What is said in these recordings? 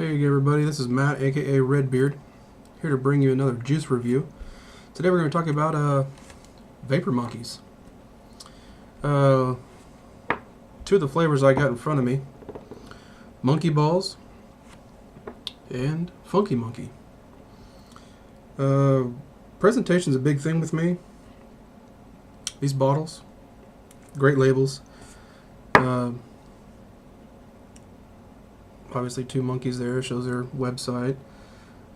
Hey everybody, this is Matt, aka Redbeard, here to bring you another juice review. Today we're going to talk about vapor monkeys. Two of the flavors I got in front of me, Monkey Balls and Funky Monkey. Presentation's a big thing with me. These bottles, great labels. Obviously two monkeys there, shows their website.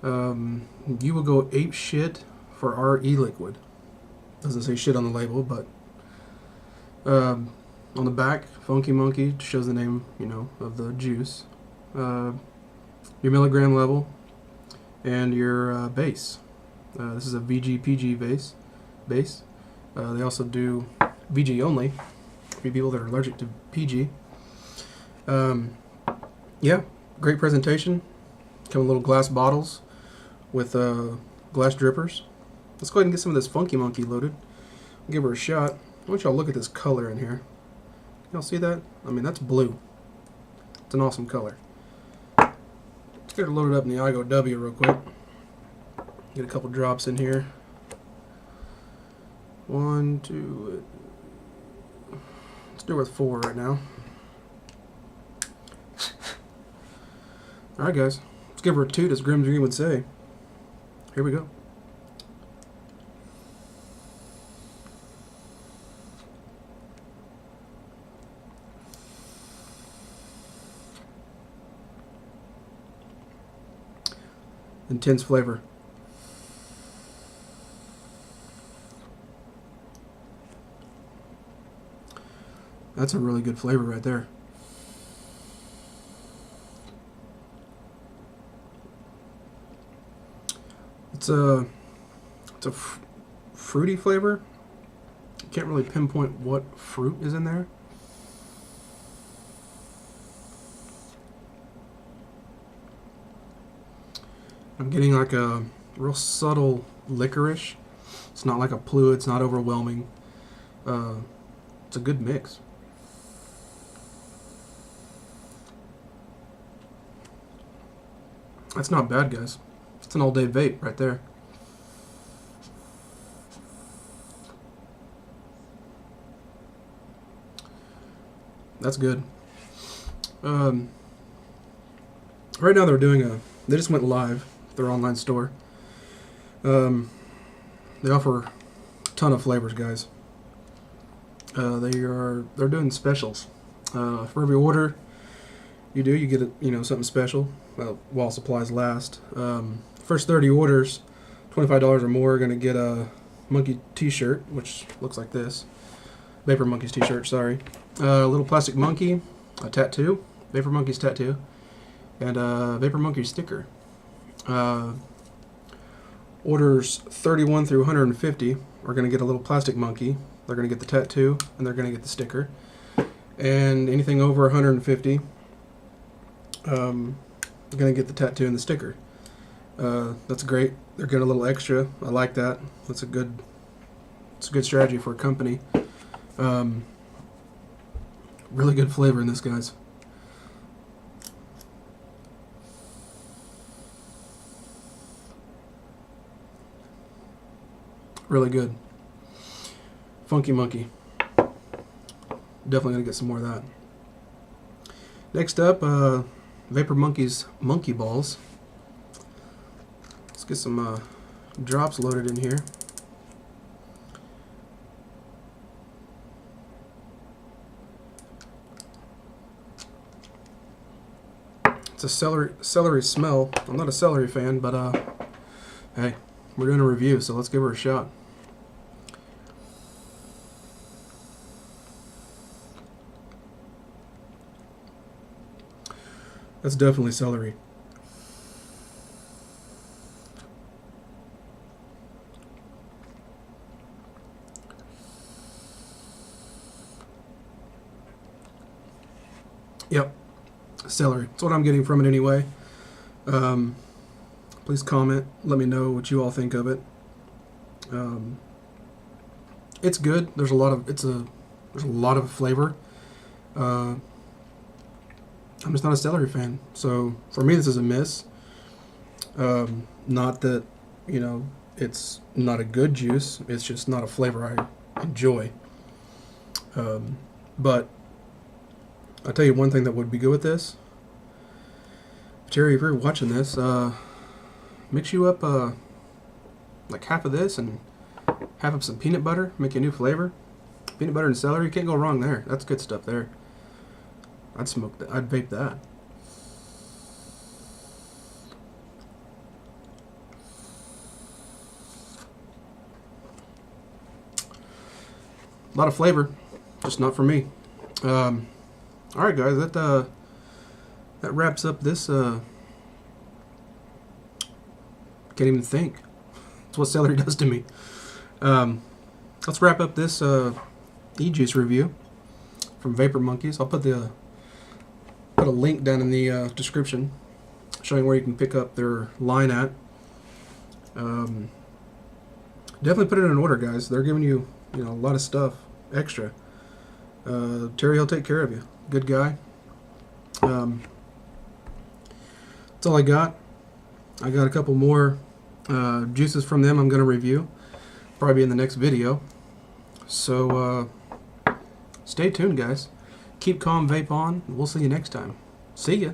You will go ape shit for our e-liquid. Doesn't say shit on the label, but on the back, Funky Monkey shows the name, of the juice, your milligram level, and your base. This is a VG-PG base. They also do VG only for people that are allergic to PG. Yeah, great presentation. Come in little glass bottles with glass drippers. Let's go ahead and get some of this Funky Monkey loaded. Give her a shot. I want y'all to look at this color in here. Y'all see that? I mean, that's blue. It's an awesome color. Let's get her loaded up in the IGO-W real quick. Get a couple drops in here. 1, 2. Let's do it with 4 right now. Alright guys, let's give her a toot, as Grim Dream would say. Here we go. Intense flavor. That's a really good flavor right there. It's a fruity flavor. Can't really pinpoint what fruit is in there. I'm getting like a real subtle licorice. It's not like a plume. It's not overwhelming. It's a good mix. That's not bad, guys. It's an all-day vape right there. That's good. Right now they're doing they just went live, their online store. They offer a ton of flavors, guys. They're doing specials. For every order you do, you get something special while supplies last. First 30 orders, $25 or more, are going to get a monkey t-shirt, which looks like this. Vapor Monkeys t-shirt, sorry. A little plastic monkey, a tattoo, Vapor Monkeys tattoo, and a Vapor Monkey sticker. Orders 31 through 150 are going to get a little plastic monkey. They're going to get the tattoo, and they're going to get the sticker. And anything over 150, they're going to get the tattoo and the sticker. That's great. They're getting a little extra. I like that. It's a good strategy for a company. Really good flavor in this, guys. Really good. Funky Monkey. Definitely gonna get some more of that. Next up, Vapor Monkeys Monkey Balls. Let's get some drops loaded in here. It's a celery smell. I'm not a celery fan, but hey, we're doing a review, so let's give her a shot. That's definitely celery. Yep, celery. That's what I'm getting from it anyway. Please comment. Let me know what you all think of it. It's good. There's a lot of flavor. I'm just not a celery fan. So for me, this is a miss. Not that, you know, it's not a good juice. It's just not a flavor I enjoy. But I'll tell you one thing that would be good with this. Terry, if you're watching this, mix you up like half of this and half of some peanut butter. Make you a new flavor. Peanut butter and celery, you can't go wrong there. That's good stuff there. I'd smoke that. I'd vape that. A lot of flavor, just not for me. All right, guys, that wraps up this. Can't even think. That's what celery does to me. Let's wrap up this Ejuice review from Vapor Monkeys. I'll put a link down in the description showing where you can pick up their line at. Definitely put it in order, guys. They're giving you, a lot of stuff extra. Terry, he'll take care of you. Good guy. That's all I got. I got a couple more juices from them I'm going to review. Probably in the next video. So stay tuned, guys. Keep calm, vape on. We'll see you next time. See ya.